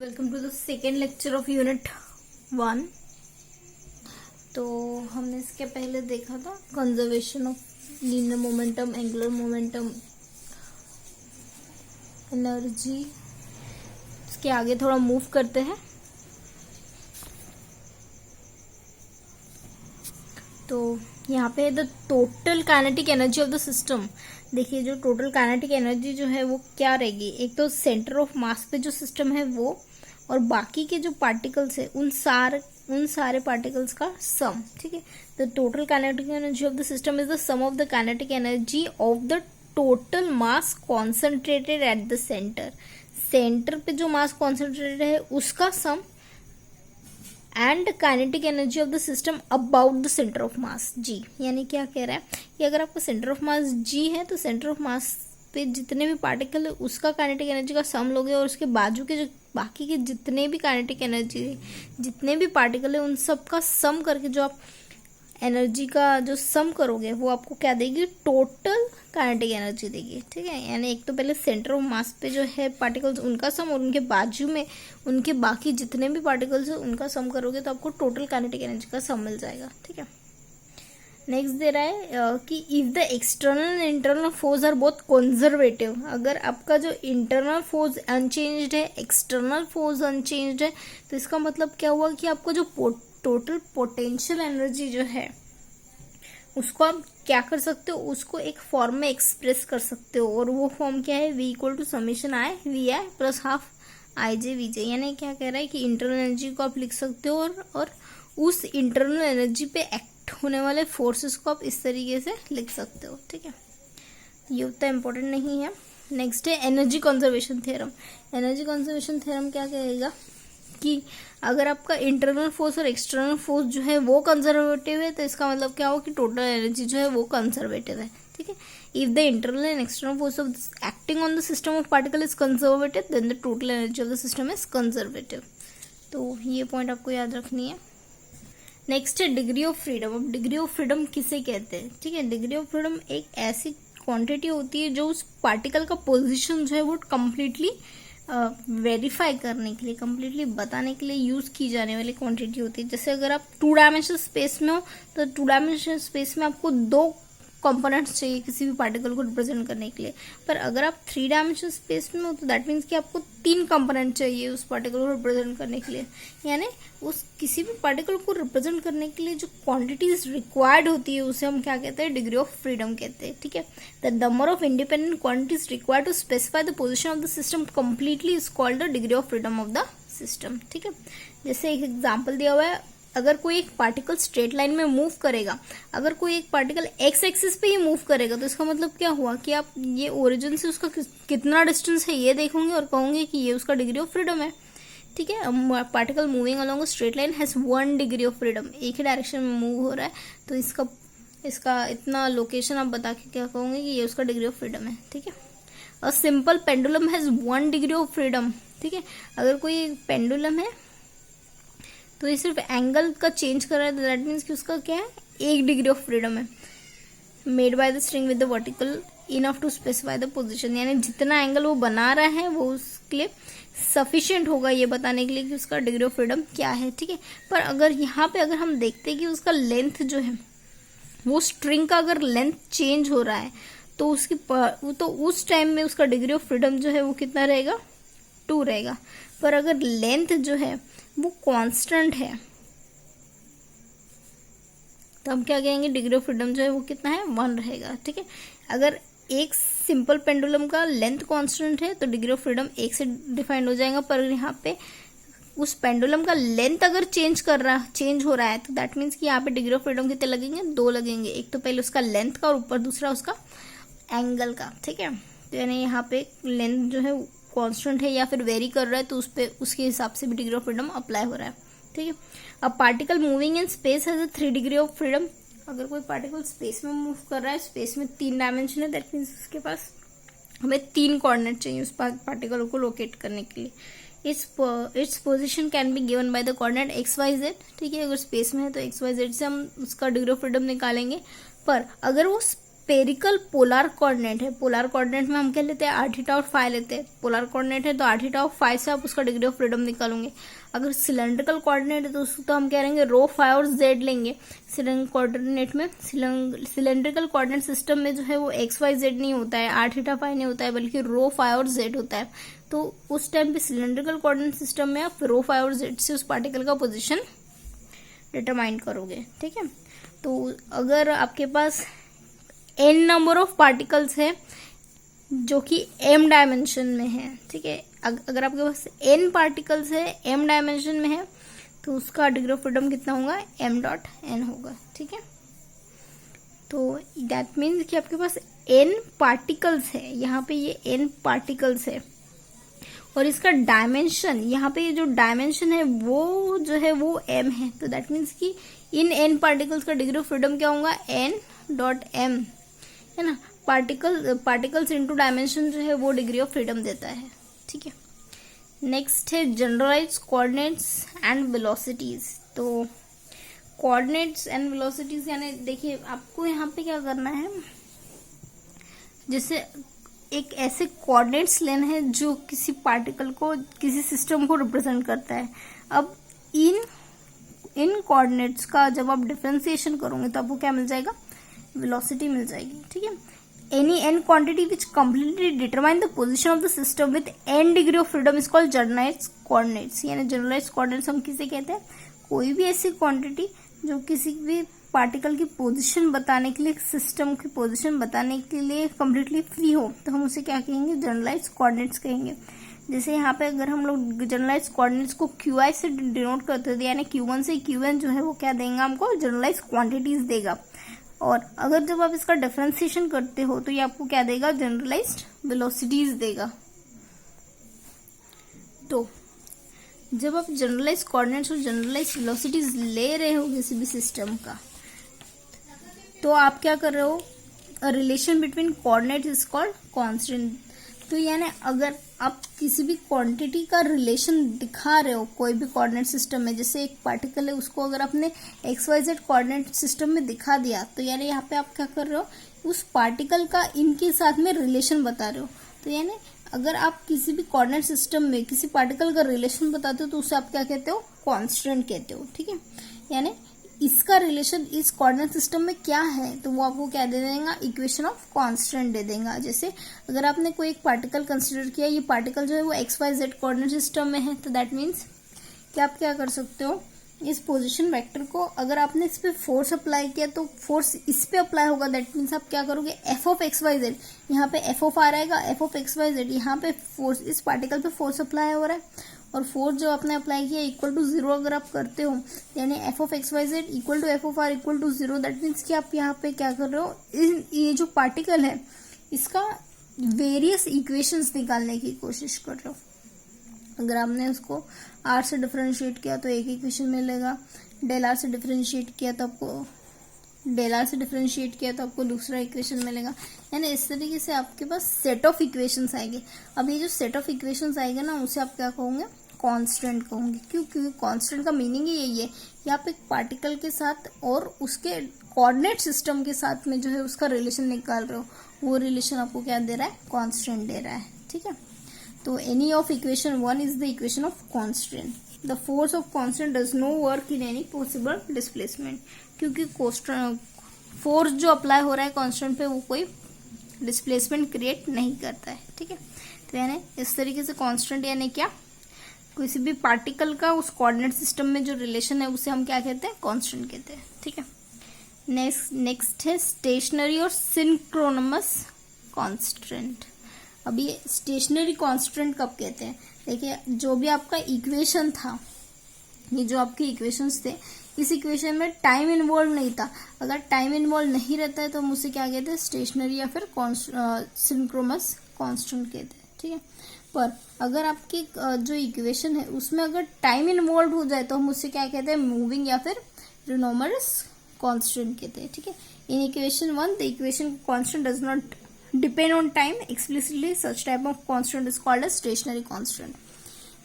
Welcome to the second lecture of unit 1। तो हमने इसके पहले देखा था conservation of linear momentum, angular momentum, energy. इसके आगे थोड़ा मूव करते हैं। तो यहाँ पे the total kinetic energy of the system. देखिए, जो टोटल काइनेटिक एनर्जी जो है वो क्या रहेगी, एक तो सेंटर ऑफ मास पे जो सिस्टम है वो, और बाकी के जो पार्टिकल्स है उन सारे पार्टिकल्स का सम। ठीक है, the total kinetic energy of the system is the sum of the kinetic energy of the total mass concentrated at the centre. Centre पे जो मास कॉन्सेंट्रेटेड है उसका sum and kinetic energy of the system about the centre of mass G. यानी क्या कह रहा है कि अगर आपका सेंटर ऑफ मास जी है तो सेंटर ऑफ मास पे जितने भी पार्टिकल है उसका काइनेटिक एनर्जी का सम लोगे, और उसके बाजू के जो बाकी के जितने भी काइनेटिक एनर्जी, जितने भी पार्टिकल है उन सब का सम करके जो आप एनर्जी का जो सम करोगे वो आपको क्या देगी, टोटल काइनेटिक एनर्जी देगी। ठीक है, यानी एक तो पहले सेंटर ऑफ मास पे जो है पार्टिकल्स उनका सम, और उनके बाजू में उनके बाकी जितने भी पार्टिकल्स है उनका सम करोगे तो आपको टोटल काइनेटिक एनर्जी का सम मिल जाएगा। ठीक है, नेक्स्ट दे रहा है कि if the external and internal force are both conservative. अगर आपका जो इंटरनल फोर्स अनचेंज्ड है, एक्सटर्नल फोर्स अनचेंज्ड है, तो इसका मतलब क्या हुआ कि आपको जो टोटल पोटेंशियल एनर्जी जो है उसको आप क्या कर सकते हो, उसको एक फॉर्म में एक्सप्रेस कर सकते हो, और वो फॉर्म क्या है, V equal to summation I V I plus half I J V J. यानी क्या कह रहा है कि इंटरनल एनर्जी को आप लिख सकते हो और उस इंटरनल एनर्जी पे एक्ट होने वाले फोर्सेस को आप इस तरीके से लिख सकते हो। ठीक है, ये उतना इम्पोर्टेंट नहीं है। नेक्स्ट है energy conservation theorem. Energy conservation theorem क्या कहेगा कि अगर आपका इंटरनल फोर्स और एक्सटर्नल फोर्स जो है वो कंजर्वेटिव है तो इसका मतलब क्या हो कि टोटल एनर्जी जो है वो कंजर्वेटिव है। ठीक है, if the internal and external force of acting on the system of particle is conservative then the total energy of the system is conservative. तो ये पॉइंट आपको याद रखनी है। नेक्स्ट है डिग्री ऑफ फ्रीडम। अब डिग्री ऑफ फ्रीडम किसे कहते हैं? ठीक है, डिग्री ऑफ फ्रीडम एक ऐसी क्वांटिटी होती है जो उस पार्टिकल का पोजीशन जो है वो कम्प्लीटली वेरीफाई करने के लिए, कम्प्लीटली बताने के लिए यूज की जाने वाली क्वांटिटी होती है। जैसे अगर आप 2 डायमेंशनल स्पेस में हो तो 2 डायमेंशनल स्पेस में आपको 2 कंपोनेंट्स चाहिए किसी भी पार्टिकल को रिप्रेजेंट करने के लिए, पर अगर आप 3 डायमेंशनल स्पेस में हो तो दैट मीन्स कि आपको 3 कंपोनेंट चाहिए उस पार्टिकल को रिप्रेजेंट करने के लिए। यानी उस किसी भी पार्टिकल को रिप्रेजेंट करने के लिए जो क्वांटिटीज रिक्वायर्ड होती है उसे हम क्या कहते हैं, डिग्री ऑफ फ्रीडम कहते हैं। ठीक है, the number of independent quantities required to specify the position of the system completely is called the degree of freedom of the system. ठीक है, जैसे एक एग्जाम्पल दिया हुआ है, अगर कोई एक पार्टिकल स्ट्रेट लाइन में मूव करेगा, अगर कोई एक पार्टिकल एक्स एक्सिस पे ही मूव करेगा तो इसका मतलब क्या हुआ कि आप ये ओरिजिन से उसका कितना डिस्टेंस है ये देखोगे और कहोगे कि ये उसका डिग्री ऑफ फ्रीडम है। ठीक है, particle moving along straight line has 1 degree of freedom, एक ही डायरेक्शन में मूव हो रहा है, तो इसका इतना लोकेशन आप बता के क्या कहोगे कि ये उसका डिग्री ऑफ फ्रीडम है। ठीक है, a simple pendulum has 1 degree of freedom. ठीक है, अगर कोई पेंडुलम है तो ये सिर्फ एंगल का चेंज कर रहा है, दैट मीन्स कि उसका क्या है, 1 डिग्री ऑफ फ्रीडम है। Made by the string with the vertical enough to specify the position, यानी जितना एंगल वो बना रहा है वो उसके लिए सफिशिएंट होगा ये बताने के लिए कि उसका डिग्री ऑफ फ्रीडम क्या है। ठीक है, पर अगर यहाँ पे अगर हम देखते हैं कि उसका लेंथ जो है वो स्ट्रिंग का अगर लेंथ चेंज हो रहा है तो उस टाइम में उसका डिग्री ऑफ फ्रीडम जो है वो कितना रहेगा, 2 रहेगा। पर अगर लेंथ जो है वो कांस्टेंट है तो हम क्या कहेंगे, डिग्री ऑफ फ्रीडम जो है वो कितना है, 1 रहेगा। ठीक है, अगर एक सिंपल पेंडुलम का लेंथ कांस्टेंट है तो डिग्री ऑफ फ्रीडम 1 से डिफाइंड हो जाएगा, पर यहाँ पे उस पेंडुलम का लेंथ अगर चेंज हो रहा है तो दैट मीन्स कि यहाँ पे डिग्री ऑफ फ्रीडम कितने लगेंगे, 2 लगेंगे। एक तो पहले उसका लेंथ का और ऊपर दूसरा उसका एंगल का। ठीक है, तो यानी यहाँ पे लेंथ जो है कांस्टेंट है या फिर वेरी कर रहा है तो उसके हिसाब से भी डिग्री ऑफ फ्रीडम अप्लाई हो रहा है। ठीक है, अब particle moving in space has 3 degree of freedom. अगर कोई पार्टिकल स्पेस में मूव कर रहा है, स्पेस में 3 डायमेंशन है, दैट मीन्स उसके पास हमें 3 कोऑर्डिनेट चाहिए उस पार्टिकल को लोकेट करने के लिए। Its position can be given by the coordinate x y z. ठीक है, अगर स्पेस में है तो एक्स वाई जेड से हम उसका डिग्री ऑफ फ्रीडम निकालेंगे, पर अगर वो स्पेरिकल पोलर कोऑर्डिनेट है, पोलर कोऑर्डिनेट में हम क्या लेते हैं, r थीटा और फाई लेते हैं। पोलर कोऑर्डिनेट है तो r थीटा और फाई से आप उसका डिग्री ऑफ फ्रीडम निकालोगे। अगर सिलेंड्रिकल कोऑर्डिनेट है तो उसको तो हम कह रहेंगे रो, फाई और z लेंगे। सिलेंड्रिकल कोऑर्डिनेट में सिलेंड्रिकल कोऑर्डिनेट सिस्टम में जो है वो x y z नहीं होता है, r थीटा फाई नहीं होता है, बल्कि रो, फाई और z होता है। तो उस टाइम पे सिलेंड्रिकल कोऑर्डिनेट सिस्टम में आप रो, फाई और z से उस पार्टिकल का पोजिशन डिटरमाइन करोगे। ठीक है, तो अगर आपके पास n नंबर ऑफ पार्टिकल्स है जो कि m डायमेंशन में है, ठीक है, अगर आपके पास n पार्टिकल्स है m डायमेंशन में है तो उसका डिग्री ऑफ फ्रीडम कितना होगा, m डॉट n होगा। ठीक है, तो दैट मीन्स कि आपके पास n पार्टिकल्स है, यहाँ पे ये n पार्टिकल्स है और इसका डायमेंशन, यहाँ पे ये जो डायमेंशन है वो जो है वो m है। तो दैट मीन्स कि इन n पार्टिकल्स का डिग्री ऑफ फ्रीडम क्या होगा, n डॉट m, है ना। पार्टिकल्स इनटू डायमेंशन जो है वो डिग्री ऑफ फ्रीडम देता है। ठीक है, नेक्स्ट है जनरलाइज कोऑर्डिनेट्स एंड वेलोसिटीज। तो कोऑर्डिनेट्स एंड वेलोसिटीज यानी देखिए आपको यहाँ पे क्या करना है, जैसे एक ऐसे कोऑर्डिनेट्स लेना है जो किसी पार्टिकल को, किसी सिस्टम को रिप्रेजेंट करता है। अब इन कोऑर्डिनेट्स का जब आप डिफरेंशिएशन करोगे तो आपको क्या मिल जाएगा, वेलोसिटी मिल जाएगी। ठीक है, any n quantity which completely determine the position of the system with n degree of freedom is called generalised coordinates. यानी जनरलाइज्ड कोऑर्डिनेट्स हम किसे कहते हैं, कोई भी ऐसी क्वांटिटी जो किसी भी पार्टिकल की पोजीशन बताने के लिए, सिस्टम की पोजीशन बताने के लिए कंप्लीटली फ्री हो, तो हम उसे क्या कहेंगे, जनरलाइज्ड कोऑर्डिनेट्स कहेंगे। जैसे यहाँ पे अगर हम लोग जनरलाइज्ड कोऑर्डिनेट्स को qi से डिनोट करते थे, यानी q1 से qn जो है वो क्या देंगे हमको, जनरलाइज्ड क्वांटिटीज देगा। और अगर जब आप इसका डिफरेंशिएशन करते हो तो ये आपको क्या देगा, जनरलाइज्ड वेलोसिटीज देगा। तो जब आप जनरलाइज्ड कोऑर्डिनेट्स और जनरलाइज्ड वेलोसिटीज ले रहे हो किसी भी सिस्टम का, तो आप क्या कर रहे हो, relation between coordinates is called constant. तो यानी अगर आप किसी भी क्वांटिटी का रिलेशन दिखा रहे हो कोई भी कोऑर्डिनेट सिस्टम में, जैसे एक पार्टिकल है उसको अगर आपने x y z coordinate system में दिखा दिया, तो यानी यहाँ पे आप क्या कर रहे हो, उस पार्टिकल का इनके साथ में रिलेशन बता रहे हो। तो यानी अगर आप किसी भी कोऑर्डिनेट सिस्टम में किसी पार्टिकल का रिलेशन बताते हो तो उसे आप क्या कहते हो, कांस्टेंट कहते हो। ठीक है, यानी इसका रिलेशन इस कोऑर्डिनेट सिस्टम में क्या है तो वो आपको क्या दे देगा, इक्वेशन ऑफ कांस्टेंट दे देगा। जैसे अगर आपने कोई एक पार्टिकल कंसीडर किया, ये पार्टिकल जो है वो x y z coordinate system में है, तो दैट मीन्स कि आप क्या कर सकते हो, इस पोजीशन वेक्टर को अगर आपने इस पे फोर्स अप्लाई किया तो फोर्स इस पे अप्लाई होगा। दैट मीन्स आप क्या करोगे, f of x y z, यहाँ पे एफ ऑफ आर आएगा, f of x y z, यहाँ पे फोर्स, इस पार्टिकल पे फोर्स अप्लाई हो रहा है और फोर्स जो आपने अप्लाई किया इक्वल टू 0 अगर आप करते हो, यानी f of x y z equal to f of r equal to 0, that means कि आप यहाँ पे क्या कर रहे हो, ये जो पार्टिकल है इसका वेरियस इक्वेशंस निकालने की कोशिश कर रहे हो। अगर आपने उसको आर से डिफरेंशिएट किया तो एक इक्वेशन मिलेगा, डेल आर से डिफरेंशिएट किया तो आपको दूसरा इक्वेशन मिलेगा। यानी इस तरीके से आपके पास सेट ऑफ इक्वेशंस आएंगे। अब ये जो सेट ऑफ इक्वेशंस आएंगे ना, उसे आप क्या कहोगे, कांस्टेंट कहोगे। क्यों? क्योंकि कांस्टेंट का मीनिंग ही यही है कि आप एक पार्टिकल के साथ और उसके कोऑर्डिनेट सिस्टम के साथ में जो है उसका रिलेशन निकाल रहे हो, वो रिलेशन आपको क्या दे रहा है, कांस्टेंट दे रहा है। ठीक है, तो any of equation 1 is the equation of constant. The force of constant does no work in any possible displacement, क्योंकि फोर्स जो अप्लाई हो रहा है कांस्टेंट पे वो कोई डिस्प्लेसमेंट क्रिएट नहीं करता है। ठीक है, तो यानी इस तरीके से कांस्टेंट यानी क्या, किसी भी पार्टिकल का उस कोऑर्डिनेट सिस्टम में जो रिलेशन है उसे हम क्या कहते हैं, कांस्टेंट कहते हैं। ठीक है, नेक्स्ट है स्टेशनरी और सिंक्रोनमस कांस्टेंट। अब ये स्टेशनरी कांस्टेंट कब कहते हैं, देखिए जो भी आपका इक्वेशन था, ये जो आपके इक्वेशंस थे, इस इक्वेशन में टाइम इन्वॉल्व नहीं था। अगर टाइम इन्वॉल्व नहीं रहता है तो हम उसे क्या कहते हैं, स्टेशनरी या फिर सिंक्रोनस कांस्टेंट कहते हैं। ठीक है, पर अगर आपकी जो इक्वेशन है उसमें अगर टाइम इन्वॉल्व हो जाए तो हम उससे क्या कहते हैं, मूविंग या फिर रिनोमरस कांस्टेंट कहते हैं। ठीक है, in equation 1 the equation constant does not depend on time explicitly, such type of constant is called as stationary constant.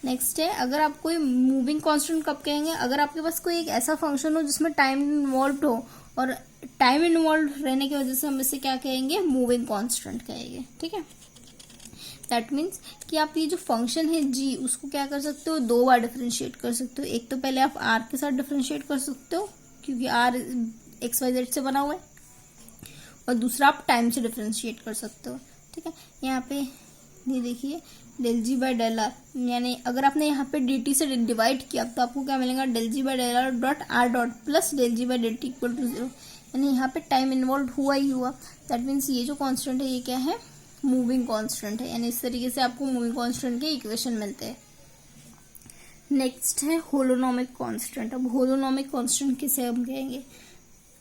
Next है, अगर आप कोई मूविंग कांस्टेंट कब कहेंगे, अगर आपके पास कोई एक ऐसा फंक्शन हो जिसमें टाइम इन्वॉल्व हो और टाइम इन्वॉल्व रहने की वजह से हम इसे क्या कहेंगे, मूविंग कांस्टेंट कहेंगे। ठीक है, दैट मीन्स कि आप ये जो फंक्शन है जी, उसको क्या कर सकते हो, दो बार डिफरेंशिएट कर सकते हो। एक तो पहले आप आर के साथ डिफरेंशिएट कर सकते हो क्योंकि आर एक्स वाई जेड से बना हुआ है, और दूसरा आप टाइम से डिफरेंशिएट कर सकते हो। ठीक है, यहाँ पे ये देखिए del g by del r, यानी अगर आपने यहाँ पे डी टी से डिवाइड किया तो आपको क्या मिलेगा, del g by del are dot r dot plus del g by del t equal to 0। यानी यहाँ पे टाइम इन्वॉल्व हुआ ही हुआ। दैट मीन्स ये जो कांस्टेंट है ये क्या है, मूविंग कांस्टेंट है। यानी इस तरीके से आपको मूविंग कांस्टेंट के इक्वेशन मिलते हैं। नेक्स्ट है होलोनोमिक कांस्टेंट। अब होलोनोमिक कांस्टेंट किसे हम कहेंगे,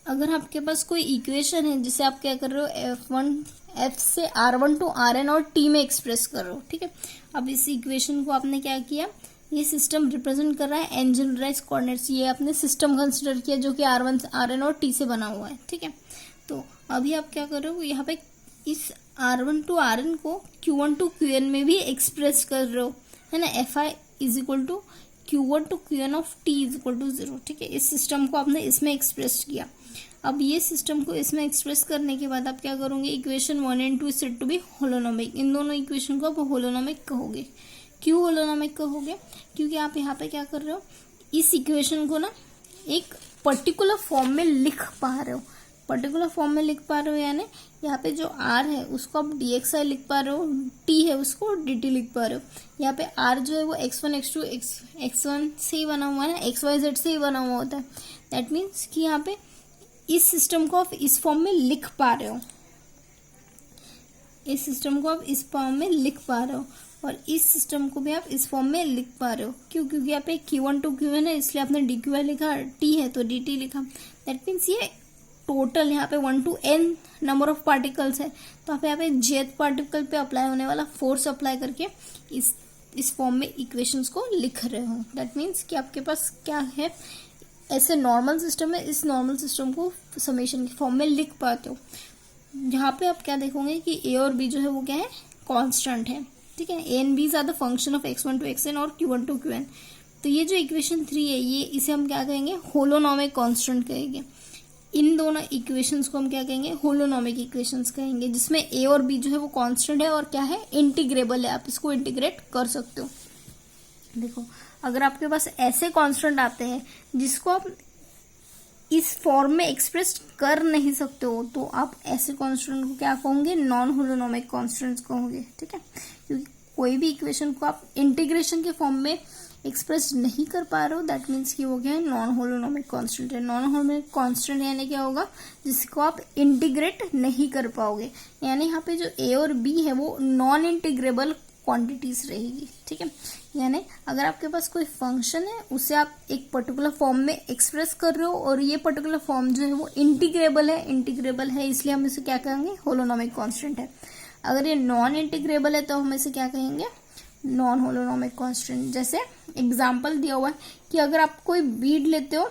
अगर आपके पास कोई इक्वेशन है जिसे आप क्या कर रहे हो, एफ से R1 टू Rn और t में एक्सप्रेस कर रहे हो। ठीक है, अब इस इक्वेशन को आपने क्या किया, ये सिस्टम रिप्रेजेंट कर रहा है एन जनरलाइज कोऑर्डिनेट्स, ये आपने सिस्टम कंसिडर किया जो कि R1 Rn और t से बना हुआ है। ठीक है, तो अभी आप क्या कर रहे हो, यहाँ पे इस R1 टू Rn को Q1 टू Qn में भी एक्सप्रेस कर रहे हो, है ना। Fi is equal to Q1 to Qn of t is equal to 0। ठीक है, इस सिस्टम को आपने इसमें एक्सप्रेस किया। अब ये सिस्टम को इसमें एक्सप्रेस करने के बाद आप क्या करोगे, equation 1 and 2 is said to be holonomic. इन दोनों इक्वेशन को आप होलोनोमिक कहोगे। क्यों होलोनोमिक कहोगे, क्योंकि आप यहाँ पे क्या कर रहे हो, इस इक्वेशन को ना एक पर्टिकुलर फॉर्म में लिख पा रहे हो। पर्टिकुलर फॉर्म में लिख पा रहे हो यानी यहाँ पे जो r है उसको आप dxi लिख पा रहे हो, t है उसको dt लिख पा रहे हो। यहाँ पे r जो है वो x1 x2 x1 से ही बना हुआ है ना, xyz से ही बना हुआ होता है। दैट मीन्स कि यहाँ पे इस सिस्टम को आप इस फॉर्म में लिख पा रहे हो, इस सिस्टम को आप इस फॉर्म में लिख पा रहे हो, और इस सिस्टम को भी आप इस फॉर्म में लिख पा रहे हो। क्यों, क्योंकि यहाँ पे Q1 टू Qn है इसलिए आपने dqi लिखा, t है तो dt लिखा। दैट मीन्स ये टोटल यहाँ पे 1 to n number of particles है, तो आप यहाँ पे jth पार्टिकल पे अप्लाई होने वाला फोर्स अप्लाई करके इस फॉर्म में इक्वेशंस को लिख रहे हो। दैट मीन्स कि आपके पास क्या है, ऐसे नॉर्मल सिस्टम है, इस नॉर्मल सिस्टम को समेशन के फॉर्म में लिख पाते हो। यहाँ पे आप क्या देखोगे कि ए और बी जो है वो क्या है, कांस्टेंट है। ठीक है, A and B are the function of x1 to xn और q1 टू qn। तो ये जो इक्वेशन 3 है ये इसे हम क्या कहेंगे, होलोनोमिक कांस्टेंट कहेंगे। इन दोनों इक्वेशंस को हम क्या कहेंगे, होलोनोमिक इक्वेशंस कहेंगे, जिसमें ए और बी जो है वो कांस्टेंट है और क्या है, इंटीग्रेबल है, आप इसको इंटीग्रेट कर सकते हो। देखो अगर आपके पास ऐसे कांस्टेंट आते हैं जिसको आप इस फॉर्म में एक्सप्रेस कर नहीं सकते हो, तो आप ऐसे कांस्टेंट को क्या कहोगे, नॉन होलोनोमिक कांस्टेंट्स कहोगे। ठीक है, क्योंकि कोई भी इक्वेशन को आप इंटीग्रेशन के फॉर्म में एक्सप्रेस नहीं कर पा रहे हो, दैट मीन्स कि वो क्या है, नॉन होलोनोमिक कांस्टेंट है। नॉन होलोनोमिक कांस्टेंट यानी क्या होगा, जिसको आप इंटीग्रेट नहीं कर पाओगे। यानी यहाँ पे जो ए और बी है वो नॉन इंटीग्रेबल क्वांटिटीज रहेगी। ठीक है, यानी अगर आपके पास कोई फंक्शन है उसे आप एक पर्टिकुलर फॉर्म में एक्सप्रेस कर रहे हो और ये पर्टिकुलर फॉर्म जो है वो इंटीग्रेबल है इसलिए हम इसे क्या कहेंगे, होलोनोमिक कांस्टेंट है। अगर ये नॉन इंटीग्रेबल है तो हम इसे क्या कहेंगे, नॉन होलोनोमिक कांस्टेंट। जैसे एग्जांपल दिया हुआ है कि अगर आप कोई बीड लेते हो,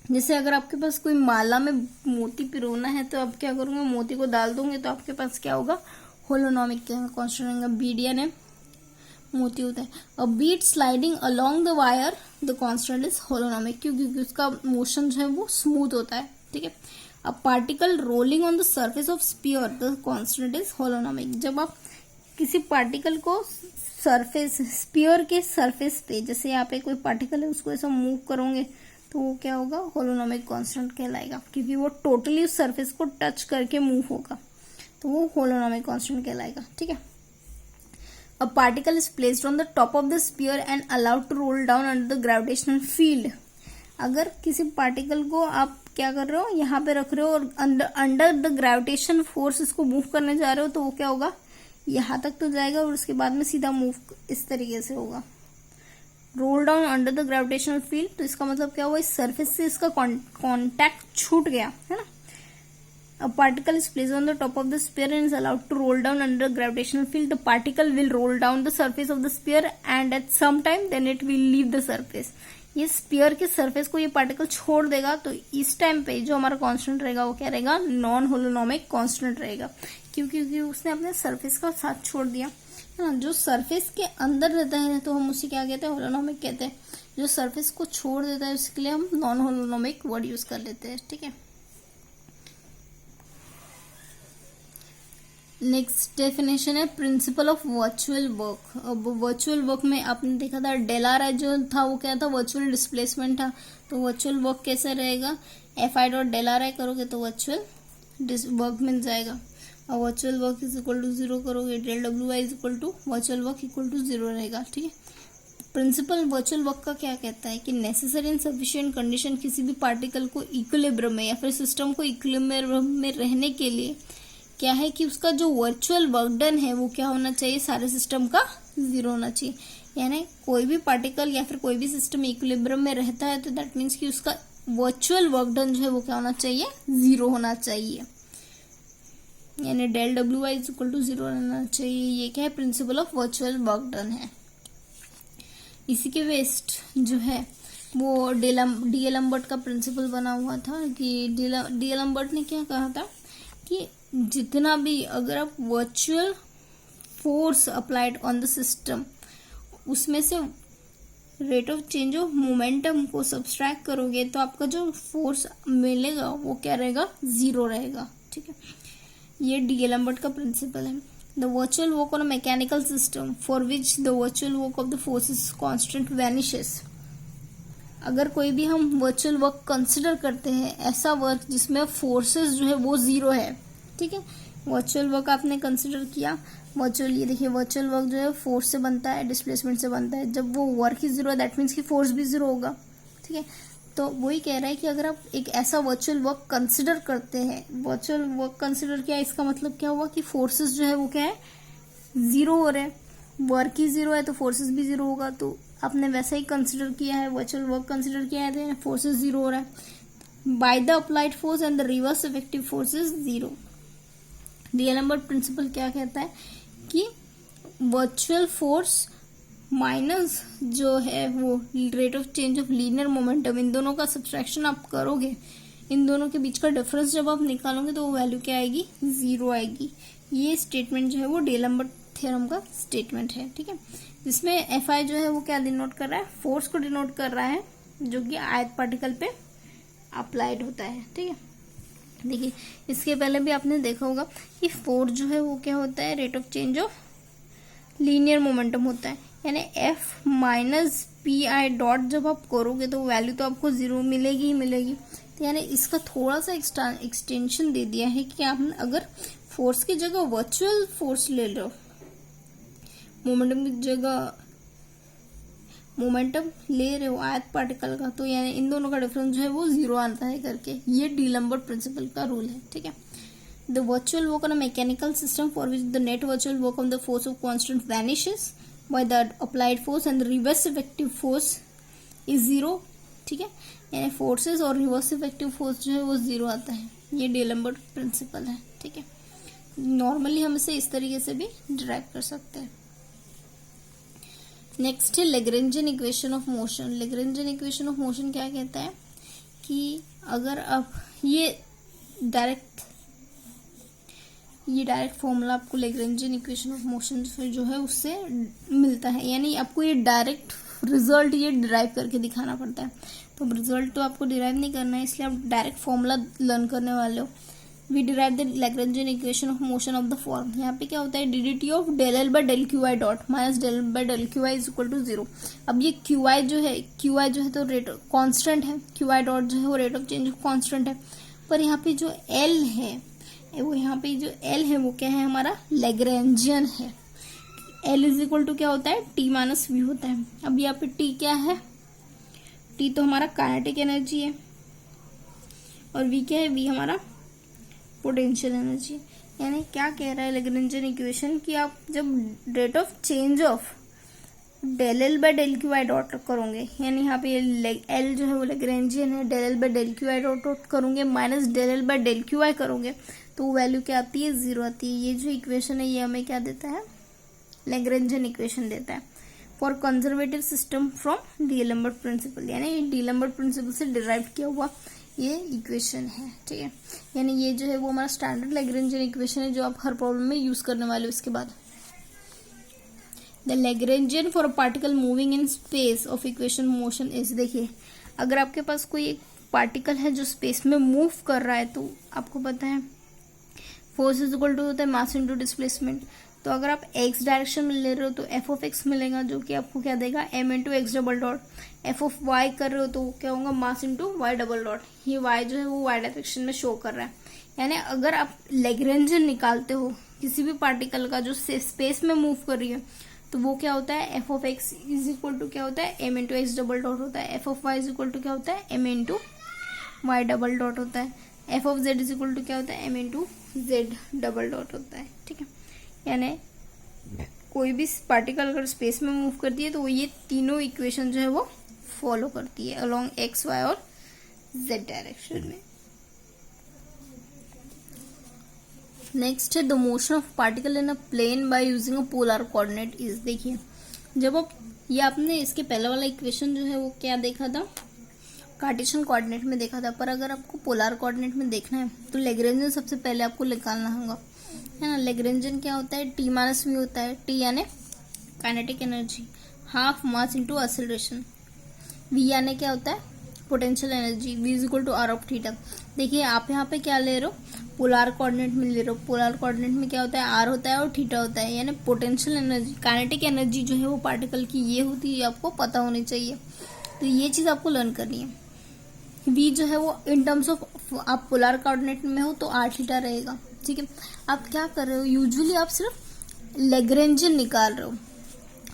जैसे अगर आपके पास कोई माला में मोती पिरोना है तो आप क्या करोगे, मोती को डाल दोगे तो आपके पास क्या होगा, होलोनोमिक कांस्टेंट होगा। बीड यानी मोती होता है। A bead sliding along the wire the constraint is holonomic, क्योंकि उसका मोशन जो है वो स्मूथ होता है। ठीक है, a particle rolling on the surface of sphere the constraint is holonomic. जब आप किसी पार्टिकल को सरफेस, स्फीयर के सरफेस पे, जैसे यहाँ पे कोई पार्टिकल है उसको ऐसा मूव करोगे तो वो क्या होगा, होलोनोमिक कांस्टेंट कहलाएगा, क्योंकि वो टोटली उस सरफेस को टच करके मूव होगा, तो वो होलोनोमिक कांस्टेंट कहलाएगा। ठीक है, a particle is placed on the top of the sphere and allowed to roll down under the gravitational field. अगर किसी पार्टिकल को आप क्या कर रहे हो, यहाँ पे रख रहे हो और अंडर द ग्रेविटेशन फोर्स इसको मूव करने जा रहे हो, तो वो क्या होगा, यहाँ तक तो जाएगा और उसके बाद में सीधा मूव इस तरीके से होगा, role down under the gravitational field. तो इसका मतलब क्या हुआ, इस सरफेस से इसका कॉन्टैक्ट छूट गया, है ना। A particle is placed on the top of the sphere and is allowed to roll down under gravitational field. The particle will roll down the surface of the sphere and at some time then it will leave the surface. ये spear के surface को ये particle छोड़ देगा, तो इस time पे जो हमारा कांस्टेंट रहेगा वो क्या रहेगा, नॉन होलोनोमिक कांस्टेंट रहेगा, क्योंकि उसने अपने सरफेस का साथ छोड़ दिया। है ना। जो सरफेस के अंदर रहता है तो हम उसे क्या कहते हैं, होलोनोमिक कहते हैं। जो सरफेस को छोड़ देता है उसके लिए हम नॉन होलोनोमिक वर्ड यूज कर लेते हैं, ठीक है। नेक्स्ट डेफिनेशन है प्रिंसिपल ऑफ वर्चुअल वर्क। अब वर्चुअल वर्क में आपने देखा था डेल आर आई जो था वो क्या था, वर्चुअल डिस्प्लेसमेंट था। तो वर्चुअल वर्क कैसा रहेगा, f i dot del r i करोगे तो वर्चुअल वर्क मिल जाएगा। और virtual work is equal to 0 करोगे, डेल डब्ल्यू i is equal to virtual work equal to 0 रहेगा, ठीक है। प्रिंसिपल वर्चुअल वर्क का क्या कहता है कि नेसेसरी एंड सफिशिएंट कंडीशन किसी भी पार्टिकल को इक्विलिब्रियम में या फिर सिस्टम को इक्विलिब्रियम में रहने के लिए क्या है कि उसका जो वर्चुअल वर्क डन है वो क्या होना चाहिए, सारे सिस्टम का 0 होना चाहिए। यानी कोई भी पार्टिकल या फिर कोई भी सिस्टम इक्विलिब्रियम में रहता है तो दैट मीन्स कि उसका वर्चुअल वर्क डन जो है वो क्या होना चाहिए, 0 होना चाहिए। यानी डेल डब्ल्यू आई इज इक्वल टू 0 रहना चाहिए। ये क्या है, principle of virtual work done है। इसी के वेस्ट जो है वो डी एल एम्बर्ट का प्रिंसिपल बना हुआ था कि डी एल एम्बर्ट ने क्या कहा था कि जितना भी अगर आप virtual force applied on the system उसमें से rate of change of momentum को सब्सट्रैक्ट करोगे तो आपका जो फोर्स मिलेगा वो क्या रहेगा, 0 रहेगा, ठीक है। ये डी एल एम्बर्ट का प्रिंसिपल है। The virtual work on a mechanical system for which the virtual work of the forces constant vanishes. अगर कोई भी हम वर्चुअल वर्क कंसिडर करते हैं, ऐसा वर्क जिसमें फोर्सेस जो है वो 0 है, ठीक है। वर्चुअल वर्क आपने कंसिडर किया, वर्चुअल ये देखिए वर्चुअल वर्क जो है फोर्स से बनता है, डिस्प्लेसमेंट से बनता है। जब वो वर्क ही 0 है दैट मीन्स कि फोर्स भी 0 होगा, ठीक है। तो वही कह रहा है कि अगर आप एक ऐसा वर्चुअल वर्क कंसिडर करते हैं, वर्चुअल वर्क कंसिडर किया, इसका मतलब क्या हुआ कि फोर्सेस जो है वो क्या है, 0 हो रहे हैं। वर्क ही 0 है तो फोर्सेस भी 0 होगा। तो आपने वैसा ही कंसिडर किया है, वर्चुअल वर्क कंसिडर किया है, फोर्सेस 0 हो रहा है। By the applied force and the reverse effective force is 0। D'Alembert principle क्या कहता है कि वर्चुअल फोर्स माइनस जो है वो rate of change of linear momentum, इन दोनों का सब्सट्रैक्शन आप करोगे, इन दोनों के बीच का डिफरेंस जब आप निकालोगे तो वो वैल्यू क्या आएगी, 0 आएगी। ये स्टेटमेंट जो है वो डी एल एम्बर्ट थ्योरम का स्टेटमेंट है, ठीक है। जिसमें एफ आई जो है वो क्या डिनोट कर रहा है, फोर्स को डिनोट कर रहा है जो कि आयत पार्टिकल पे अप्लाइड होता है, ठीक है। देखिए इसके पहले भी आपने देखा होगा कि फोर्स जो है वो क्या होता है, rate of change of linear momentum होता है। यानी F minus P I dot जब आप करोगे तो वैल्यू तो आपको 0 मिलेगी ही मिलेगी। तो यानी इसका थोड़ा सा एक्सटेंशन दे दिया है कि आपने अगर फोर्स की जगह वर्चुअल फोर्स ले लो, मोमेंटम की जगह मोमेंटम ले रहे हो आयत पार्टिकल का, तो यानी इन दोनों का डिफरेंस जो है वो 0 आता है करके। ये डी एल एम्बर्ट प्रिंसिपल का रूल है, ठीक है। The virtual work on a mechanical system for which the net virtual work on the force of constant vanishes bye the applied force and the reverse effective force is 0, ठीक है। यानी forces और reverse effective force जो है वो 0 आता है। ये डी एल एम्बर्ट प्रिंसिपल है, ठीक है। नॉर्मली हम इसे इस तरीके से भी डिराइव कर सकते हैं। नेक्स्ट है Lagrangian equation of motion. Lagrangian equation of motion क्या कहता है कि अगर आप ये डायरेक्ट फॉर्मूला आपको लेग्रेंजियन इक्वेशन ऑफ मोशन जो है उससे मिलता है, यानी आपको ये डायरेक्ट रिजल्ट ये डिराइव करके दिखाना पड़ता है। तो रिजल्ट तो आपको डिराइव नहीं करना है, इसलिए आप डायरेक्ट फॉर्मूला लर्न करने वाले हो। We derive the Lagrangian equation of motion of the form. यहाँ पे क्या होता है, d of del L by del q i dot minus del by del q i is equal to 0। अब ये क्यू आई जो है तो रेट कांस्टेंट है, क्यू आई डॉट जो है वो rate of change of constant है। पर यहाँ पे जो एल है वो क्या है, हमारा लैग्रेंजियन है। एल इज इक्वल टू क्या होता है, टी माइनस वी होता है। अब यहाँ पे टी क्या है, टी तो हमारा काइनेटिक एनर्जी है और वी क्या है, वी हमारा पोटेंशियल एनर्जी। यानी क्या कह रहा है लैग्रेंजियन इक्वेशन कि आप जब rate of change of del L by del q i dot करोगे, यानी यहाँ पे एल जो है वो लैग्रेंजियन है, del L by del q i dot करोगे minus del L by del q i करोगे तो वैल्यू क्या आती है, 0 आती है। ये जो इक्वेशन है ये हमें क्या देता है, लैग्रेंजियन इक्वेशन देता है for conservative system from d'Alembert principle. यानी डी एल एम्बर्ट प्रिंसिपल से डिराइव किया हुआ ये इक्वेशन है, ठीक है। यानी ये जो है वो हमारा स्टैंडर्ड लैग्रेंजियन इक्वेशन है जो आप हर प्रॉब्लम में यूज करने वाले हो इसके बाद। The Lagrangian for a particle moving in space of equation motion is, देखिए अगर आपके पास कोई एक पार्टिकल है जो स्पेस में मूव कर रहा है तो आपको पता है फोर्स इज इक्वल टू होता है मास इनटू डिस्प्लेसमेंट। तो अगर आप एक्स डायरेक्शन में ले रहे हो तो एफ ऑफ एक्स मिलेगा जो कि आपको क्या देगा M into X double dot. F of Y कर रहे हो तो क्या होगा mass into Y double dot. ये वाई जो है वो वाई डायरेक्शन में शो कर रहा है। यानी अगर आप लैग्रेंजियन निकालते हो किसी भी पार्टिकल का जो स्पेस में मूव कर रही है तो वो क्या होता है F of X is equal to क्या होता है M into X double dot होता है। F of Y is equal to क्या होता है M into Y double dot होता है। F of Z is equal to क्या होता है M into Z double dot होता है। ठीक है, यानी कोई भी पार्टिकल अगर स्पेस में मूव करती है तो वो ये तीनों इक्वेशन जो है वो फॉलो करती है अलोंग एक्स वाई और जेड डायरेक्शन में। नेक्स्ट है the motion of particle in a plane by using a polar coordinate is, देखिए जब आप ये आपने इसके पहले वाला इक्वेशन जो है वो क्या देखा था कार्टेशियन कोऑर्डिनेट में देखा था, पर अगर आपको पोलर कोऑर्डिनेट में देखना है तो लैग्रेंजियन सबसे पहले आपको निकालना होगा, है ना। लैग्रेंजियन क्या होता है टी माइनस वी होता है। टी यानी kinetic energy half mass into acceleration. V यानी क्या होता है potential energy. V is equal to R of theta. देखिए आप यहाँ पे क्या ले रहे हो पोलर कोऑर्डिनेट में ले रहे हो। पोलर कोऑर्डिनेट में क्या होता है आर होता है और थीटा होता है, यानी पोटेंशियल एनर्जी काइनेटिक एनर्जी जो है वो पार्टिकल की ये होती है, आपको पता होनी चाहिए। तो ये चीज आपको लर्न करनी है। वी जो है वो इन टर्म्स ऑफ आप पोलर कोऑर्डिनेट में हो तो आर थीटा रहेगा। ठीक है, आप क्या कर रहे हो यूजुअली आप सिर्फ लैग्रेंजियन निकाल रहे हो।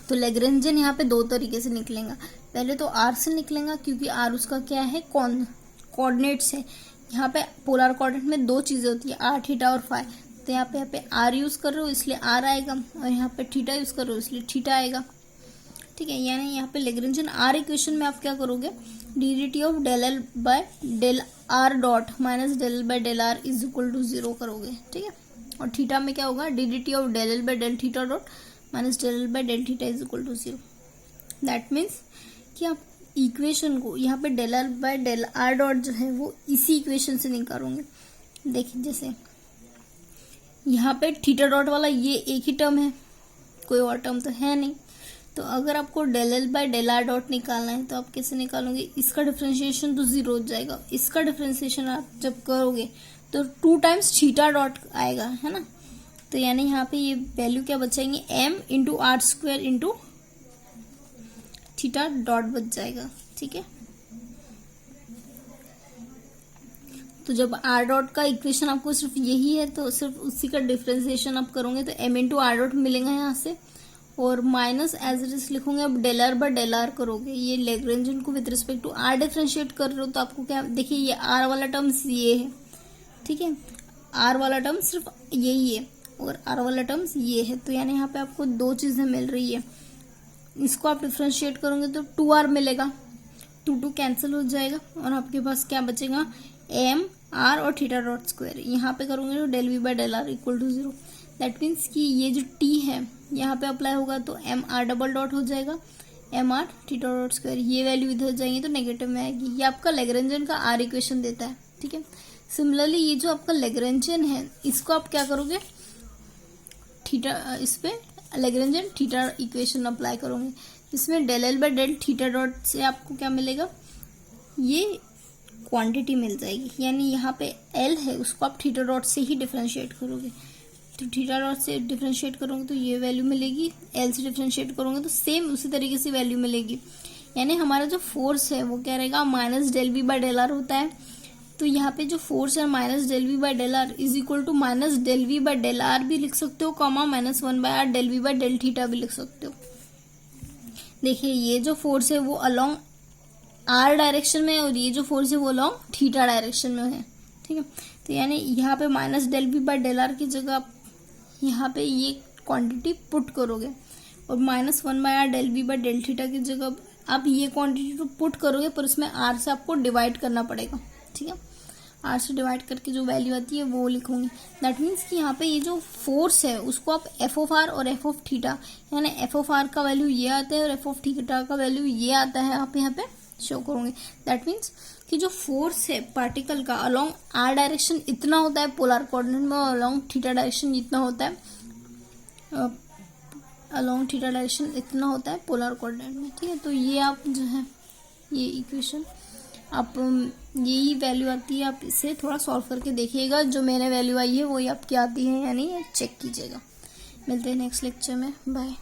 तो लैग्रेंजियन यहाँ पे दो तरीके से निकलेगा। पहले तो आर से निकलेगा क्योंकि आर उसका क्या है कोऑर्डिनेट्स है। यहाँ पे पोलर कोऑर्डिनेट में दो चीजें होती है आर थीटा और फाई। तो यहाँ पे आर यूज कर रहे हो इसलिए आर आएगा और यहाँ पे थीटा यूज कर रहे हो इसलिए थीटा आएगा। ठीक है, यानी यहाँ पे लैग्रेंजियन आर इक्वेशन में आप क्या करोगे D D T of del L by del are dot minus del L by del R is equal to 0 करोगे। ठीक है, और थीटा में क्या होगा D D T of del L by del theta dot minus del L by del theta is equal to 0। That means कि आप equation को यहाँ पे del L by del are dot जो है वो इसी इक्वेशन से निकालोगे। देखिए जैसे यहाँ पे थीटा डॉट वाला ये एक ही टर्म है, कोई और टर्म तो है नहीं। तो अगर आपको del L by del are dot निकालना है तो आप कैसे निकालोगे इसका डिफरेंशिएशन तो 0 हो जाएगा। इसका डिफरेंशिएशन आप जब करोगे तो 2 टाइम्स थीटा डॉट आएगा, है ना। तो यानी यहाँ पे ये वैल्यू क्या बचाएंगे M into R square into theta dot बच जाएगा। ठीक है, तो जब आर डॉट का इक्वेशन आपको सिर्फ यही है तो सिर्फ उसी का डिफरेंशिएशन आप करोगे तो एम इंटू आर डॉट मिलेगा यहाँ से और माइनस एज इट इज लिखोगे। अब del R by del R करोगे, ये लैग्रेंजियन को with respect to R differentiate कर रहे हो तो आपको क्या देखिए ये आर वाला टर्म्स ये है। ठीक है, आर वाला टर्म सिर्फ यही है और आर वाला टर्म्स ये है। तो यानी यहाँ पे आपको दो चीजें मिल रही है। इसको आप डिफरेंशिएट करोगे तो 2r मिलेगा, 2 कैंसिल हो जाएगा और आपके पास क्या बचेगा एम आर और थीटा डॉट स्क्वायर। यहाँ पे करोगे तो del V by del R equal to 0। That means कि ये जो टी है यहाँ पे अप्लाई होगा तो एम आर डबल डॉट हो जाएगा M R theta dot square. ये वैल्यू इधर जाएंगी तो नेगेटिव में आएगी। ये आपका लैग्रेंजियन का आर इक्वेशन देता है। ठीक है, सिमिलरली ये जो आपका लैग्रेंजियन है इसको आप क्या करोगे थीटा इस पे लैग्रेंजियन थीटा इक्वेशन अप्लाई करोगे। इसमें del L by del theta dot से आपको क्या मिलेगा ये क्वांटिटी मिल जाएगी। यानी यहाँ पे एल है उसको आप थीटा डॉट से ही डिफरेंशिएट करोगे। तो थीटा डॉट से डिफरेंशिएट करोगे तो ये वैल्यू मिलेगी, एल से डिफरेंशिएट करोगे तो सेम उसी तरीके से वैल्यू मिलेगी। यानी हमारा जो फोर्स है वो क्या रहेगा minus del V by del R होता है। तो यहाँ पे जो फोर्स है minus del V by del R is equal to minus del V by del R भी लिख सकते हो comma minus 1 by R del V by del theta भी लिख सकते हो। देखिए ये जो फोर्स है वो अलोंग आर डायरेक्शन में और ये जो फोर्स है वो अलोंग थीटा डायरेक्शन में है। ठीक है, तो यानी यहाँ पे minus del V by del R की जगह आप यहाँ पे ये क्वांटिटी पुट करोगे और minus 1 by R del V by del theta की जगह आप ये क्वांटिटी तो पुट करोगे पर उसमें आर से आपको डिवाइड करना पड़ेगा। ठीक है, आर से डिवाइड करके जो वैल्यू आती है वो लिखोगे। दैट मीन्स कि यहाँ पे ये जो फोर्स है उसको आप एफ ऑफ आर और एफ ऑफ थीटा यानी एफ ऑफ आर का वैल्यू ये आता है और एफ ऑफ थीटा का वैल्यू ये आता है आप यहाँ पे शो करोगे। दैट मीन्स कि जो फोर्स है पार्टिकल का अलोंग आर डायरेक्शन इतना होता है पोलर कोऑर्डिनेट में और अलोंग थीटा डायरेक्शन इतना होता है अलोंग थीटा डायरेक्शन इतना होता है पोलर कोऑर्डिनेट में, ठीक है। तो ये आप जो है ये इक्वेशन आप यही वैल्यू आती है, आप इसे थोड़ा सॉल्व करके देखिएगा, जो मैंने वैल्यू आई है वही आपकी आती है या नहीं चेक कीजिएगा। मिलते हैं नेक्स्ट लेक्चर में, बाय।